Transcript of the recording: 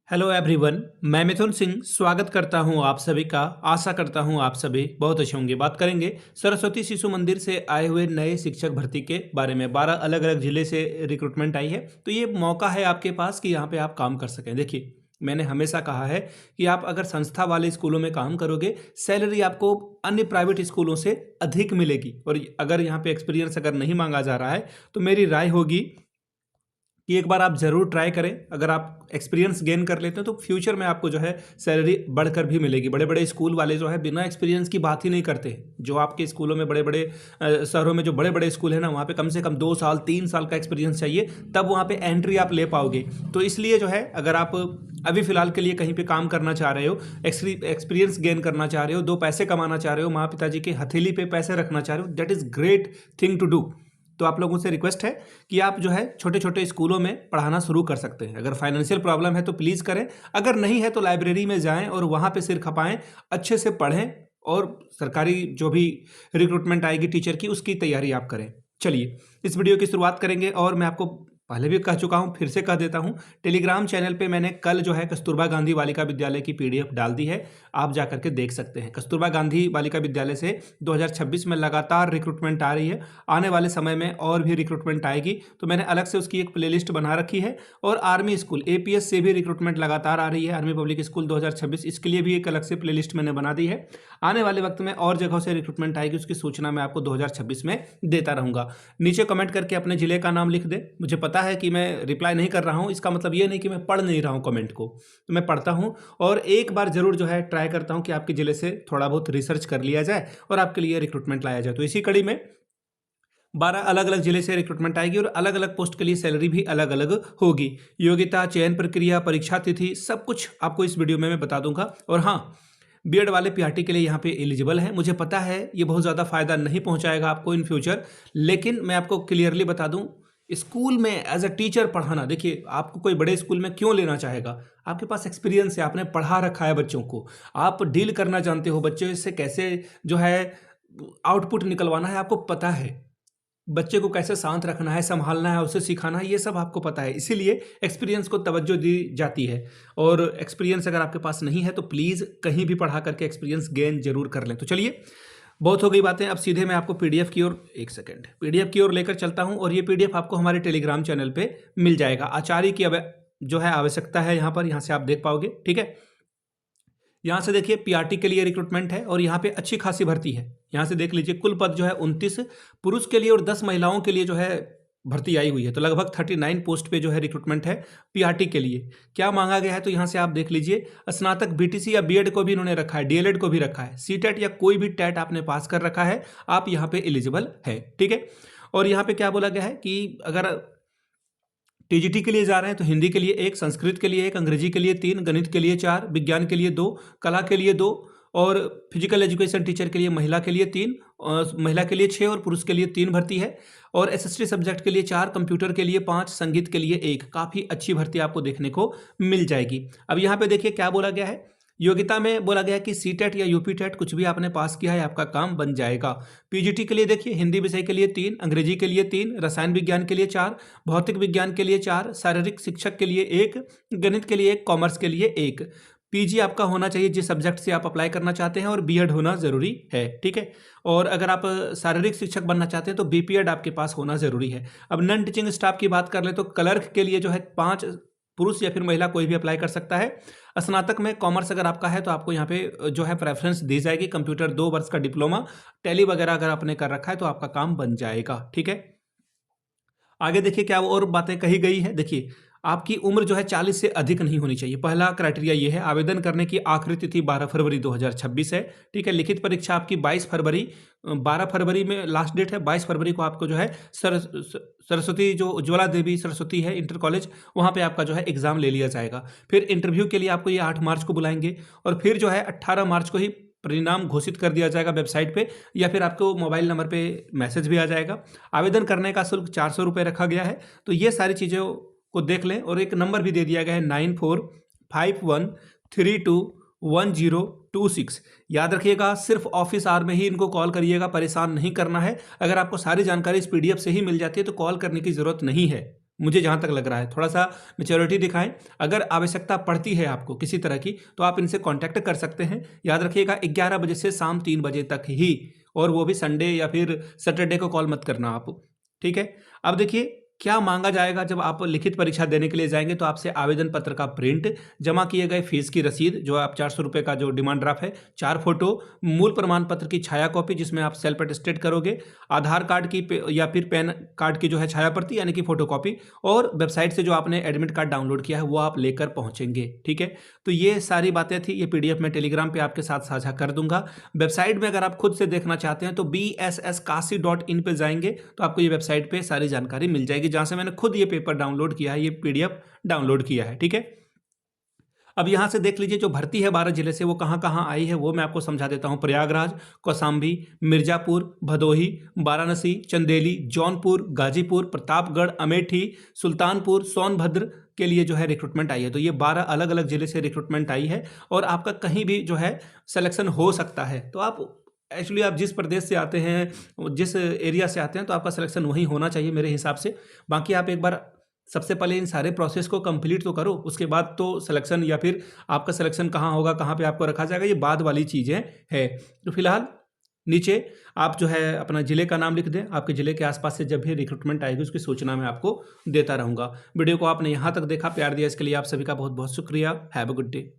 Hello everyone, मैं मिथुन सिंह स्वागत करता हूं आप सभी का। आशा करता हूं आप सभी बहुत अच्छे होंगे। बात करेंगे सरस्वती शिशु मंदिर से आए हुए नए शिक्षक भर्ती के बारे में। 12 अलग अलग जिले से रिक्रूटमेंट आई है, तो ये मौका है आपके पास कि यहाँ पे आप काम कर सकें। देखिए, मैंने हमेशा कहा है कि आप अगर संस्था वाले स्कूलों में काम करोगे, सैलरी आपको अन्य प्राइवेट स्कूलों से अधिक मिलेगी। और अगर यहाँ पे एक्सपीरियंस अगर नहीं मांगा जा रहा है, तो मेरी राय होगी कि एक बार आप ज़रूर ट्राई करें। अगर आप एक्सपीरियंस गेन कर लेते हैं तो फ्यूचर में आपको जो है सैलरी बढ़कर भी मिलेगी। बड़े बड़े स्कूल वाले जो है बिना एक्सपीरियंस की बात ही नहीं करते। जो आपके स्कूलों में बड़े बड़े शहरों में जो बड़े बड़े स्कूल है ना, वहाँ पे कम से कम 2 साल 3 साल का एक्सपीरियंस चाहिए, तब वहाँ पे एंट्री आप ले पाओगे। तो इसलिए जो है, अगर आप अभी फिलहाल के लिए कहीं पे काम करना चाह रहे हो, एक्सपीरियंस गेन करना चाह रहे हो, 2 पैसे कमाना चाह रहे हो, माँ पिताजी के हथेली पे पैसे रखना चाह रहे हो, that is great thing to do. तो आप लोगों से रिक्वेस्ट है कि आप जो है छोटे छोटे स्कूलों में पढ़ाना शुरू कर सकते हैं। अगर फाइनेंशियल प्रॉब्लम है तो प्लीज़ करें, अगर नहीं है तो लाइब्रेरी में जाएं और वहाँ पे सिर खपाएं, अच्छे से पढ़ें और सरकारी जो भी रिक्रूटमेंट आएगी टीचर की, उसकी तैयारी आप करें। चलिए, इस वीडियो की शुरुआत करेंगे। और मैं आपको पहले भी कह चुका हूं, फिर से कह देता हूं, टेलीग्राम चैनल पे मैंने कल जो है कस्तूरबा गांधी बालिका विद्यालय की पीडीएफ डाल दी है, आप जा करके देख सकते हैं। कस्तूरबा गांधी बालिका विद्यालय से 2026 में लगातार रिक्रूटमेंट आ रही है। आने वाले समय में और भी रिक्रूटमेंट आएगी, तो मैंने अलग से उसकी एक प्लेलिस्ट बना रखी है। और आर्मी स्कूल एपीएस से भी रिक्रूटमेंट लगातार आ रही है। आर्मी पब्लिक स्कूल 2026, इसके लिए भी एक अलग से प्लेलिस्ट मैंने बना दी है। आने वाले वक्त में और जगहों से रिक्रूटमेंट आएगी, उसकी सूचना मैं आपको 2026 में देता रहूंगा। नीचे कमेंट करके अपने जिले का नाम लिख दे। मुझे पता है कि मैं रिप्लाई नहीं कर रहा हूं, इसका मतलब ये नहीं कि मैं पढ़ नहीं रहा हूं कमेंट को, तो मैं पढ़ता हूं और एक बार जरूर जो है ट्राई करता हूं कि आपके जिले से थोड़ा बहुत रिसर्च कर लिया जाए और आपके लिए रिक्रूटमेंट लाया जाए। तो इसी कड़ी में 12 अलग अलग जिले से रिक्रूटमेंट आएगी और अलग अलग पोस्ट के लिए सैलरी भी अलग अलग होगी। योग्यता, चयन प्रक्रिया, परीक्षा तिथि, सब कुछ आपको इस वीडियो में मैं बता दूंगा। और हाँ, बीएड वाले पीआरटी के लिए यहाँ पे एलिजिबल है। मुझे पता है ये बहुत ज़्यादा फायदा नहीं पहुँचाएगा आपको इन फ्यूचर, लेकिन मैं आपको क्लियरली बता दूं, स्कूल में एज अ टीचर पढ़ाना, देखिए आपको कोई बड़े स्कूल में क्यों लेना चाहेगा? आपके पास एक्सपीरियंस है, आपने पढ़ा रखा है बच्चों को, आप डील करना जानते हो, बच्चों से कैसे जो है आउटपुट निकलवाना है आपको पता है, बच्चे को कैसे शांत रखना है, संभालना है, उसे सिखाना है, ये सब आपको पता है। इसीलिए एक्सपीरियंस को तवज्जो दी जाती है। और एक्सपीरियंस अगर आपके पास नहीं है तो प्लीज़ कहीं भी पढ़ा करके एक्सपीरियंस गेन जरूर कर लें। तो चलिए, बहुत हो गई बातें, अब सीधे मैं आपको पीडीएफ की ओर, एक सेकेंड, पीडीएफ की ओर लेकर चलता हूं। और ये पीडीएफ आपको हमारे टेलीग्राम चैनल पे मिल जाएगा। आचार्य की जो है आवश्यकता है यहाँ पर, यहाँ से आप देख पाओगे। ठीक है, यहाँ से देखिए पीआरटी के लिए रिक्रूटमेंट है और यहाँ पे अच्छी खासी भर्ती है। यहाँ से देख लीजिए, कुल पद जो है 29 पुरुष के लिए और 10 महिलाओं के लिए जो है भर्ती आई हुई है। तो लगभग 39 पोस्ट पे जो है रिक्रूटमेंट है पीआरटी के लिए। क्या मांगा गया है तो यहाँ से आप देख लीजिए, स्नातक बीटीसी या बीएड को भी इन्होंने रखा है, डीएलएड को भी रखा है, सीटेट या कोई भी टेट आपने पास कर रखा है, आप यहाँ पे एलिजिबल है। ठीक है, और यहाँ पे क्या बोला गया है कि अगर टीजीटी के लिए जा रहे हैं तो हिंदी के लिए 1, संस्कृत के लिए 1, अंग्रेजी के लिए 3, गणित के लिए 4, विज्ञान के लिए 2, कला के लिए 2 और फिजिकल एजुकेशन टीचर के लिए महिला के लिए 3, और महिला के लिए 6 और पुरुष के लिए 3 भर्ती है। और एसएसटी सब्जेक्ट के लिए 4, कंप्यूटर के लिए 5, संगीत के लिए 1। काफ़ी अच्छी भर्ती आपको देखने को मिल जाएगी। अब यहाँ पे देखिए क्या बोला गया है, योग्यता में बोला गया कि सीटेट या यूपी टेट कुछ भी आपने पास किया है, आपका काम बन जाएगा। पीजीटी के लिए देखिए, हिंदी विषय के लिए 3, अंग्रेजी के लिए 3, रसायन विज्ञान के लिए 4, भौतिक विज्ञान के लिए 4, शारीरिक शिक्षक के लिए 1, गणित के लिए 1, कॉमर्स के लिए 1। पीजी आपका होना चाहिए जिस सब्जेक्ट से आप अप्लाई करना चाहते हैं, और बीएड होना जरूरी है। ठीक है, और अगर आप शारीरिक शिक्षक बनना चाहते हैं तो बीपीएड आपके पास होना जरूरी है। अब नॉन टीचिंग स्टाफ की बात कर ले तो क्लर्क के लिए जो है 5 पुरुष या फिर महिला कोई भी अप्लाई कर सकता है। स्नातक में कॉमर्स अगर आपका है तो आपको यहाँ पे जो है प्रेफरेंस दी जाएगी। कंप्यूटर 2 वर्ष का डिप्लोमा, टैली वगैरह अगर आपने कर रखा है तो आपका काम बन जाएगा। ठीक है, आगे देखिए क्या और बातें कही गई है। देखिए, आपकी उम्र जो है 40 से अधिक नहीं होनी चाहिए, पहला क्राइटेरिया ये है। आवेदन करने की आखिरी तिथि 12 फरवरी 2026 है। ठीक है, लिखित परीक्षा आपकी 22 फरवरी, 12 फरवरी में लास्ट डेट है, 22 फरवरी को आपको जो है सरस्वती जो उज्ज्वला देवी सरस्वती है इंटर कॉलेज, वहाँ पे आपका जो है एग्जाम ले लिया जाएगा। फिर इंटरव्यू के लिए आपको ये 8 मार्च को बुलाएंगे और फिर जो है 18 मार्च को ही परिणाम घोषित कर दिया जाएगा वेबसाइट पे, या फिर आपको मोबाइल नंबर पे मैसेज भी आ जाएगा। आवेदन करने का शुल्क 400 रुपये रखा गया है। तो ये सारी चीज़ों को देख लें, और एक नंबर भी दे दिया गया है 9451321026। याद रखिएगा, सिर्फ ऑफिस आवर में ही इनको कॉल करिएगा, परेशान नहीं करना है। अगर आपको सारी जानकारी इस पीडीएफ से ही मिल जाती है तो कॉल करने की ज़रूरत नहीं है। मुझे जहाँ तक लग रहा है। थोड़ा सा मैच्योरिटी दिखाएं। अगर आवश्यकता पड़ती है आपको किसी तरह की तो आप इनसे कांटेक्ट कर सकते हैं। याद रखिएगा 11 बजे से शाम 3 बजे तक ही, और वो भी संडे या फिर सैटरडे को कॉल मत करना आप, ठीक है। अब देखिए क्या मांगा जाएगा जब आप लिखित परीक्षा देने के लिए जाएंगे, तो आपसे आवेदन पत्र का प्रिंट, जमा किए गए फीस की रसीद जो आप 400 रुपये का जो डिमांड ड्राफ्ट है, 4 फोटो, मूल प्रमाण पत्र की छाया कॉपी जिसमें आप सेल्फ अटेस्टेड करोगे, आधार कार्ड की या फिर पैन कार्ड की जो है छाया प्रति यानी कि फोटो कॉपी, और वेबसाइट से जो आपने एडमिट कार्ड डाउनलोड किया है वो आप लेकर पहुंचेंगे, ठीक है। तो ये सारी बातें थी, ये पीडीएफ मैं टेलीग्राम पे आपके साथ साझा कर दूंगा। वेबसाइट में अगर आप खुद से देखना चाहते हैं तो bsskashi.in पे जाएंगे तो आपको ये वेबसाइट पे सारी जानकारी मिल जाएगी, जहां से मैंने खुद ये पेपर डाउनलोड किया है, ये पीडीएफ डाउनलोड किया है, ठीक है। अब यहां से देख लीजिए जो भर्ती है 12 जिले से वो कहां कहां आई है, वो मैं आपको समझा देता हूं। प्रयागराज, कौशाम्बी, मिर्जापुर, भदोही, वाराणसी, चंदेली, जौनपुर, गाजीपुर, प्रतापगढ़, अमेठी, सुल्तानपुर, सोनभद्र के लिए जो है रिक्रूटमेंट आई है। तो ये 12 अलग अलग जिले से रिक्रूटमेंट आई है, और आपका कहीं भी जो है सिलेक्शन हो सकता है। तो आप एक्चुअली आप जिस प्रदेश से आते हैं, जिस एरिया से आते हैं, तो आपका सिलेक्शन वहीं होना चाहिए मेरे हिसाब से। बाकी आप एक बार सबसे पहले इन सारे प्रोसेस को कंप्लीट तो करो, उसके बाद तो सिलेक्शन या फिर आपका सिलेक्शन कहाँ होगा, कहाँ पे आपको रखा जाएगा, ये बाद वाली चीज़ें है। तो फिलहाल नीचे आप जो है अपना ज़िले का नाम लिख दें। आपके ज़िले के आसपास से जब भी रिक्रूटमेंट आएगी उसकी सूचना मैं आपको देता रहूँगा। वीडियो को आपने यहाँ तक देखा, प्यार दिया, इसके लिए आप सभी का बहुत बहुत शुक्रिया। Have a good day.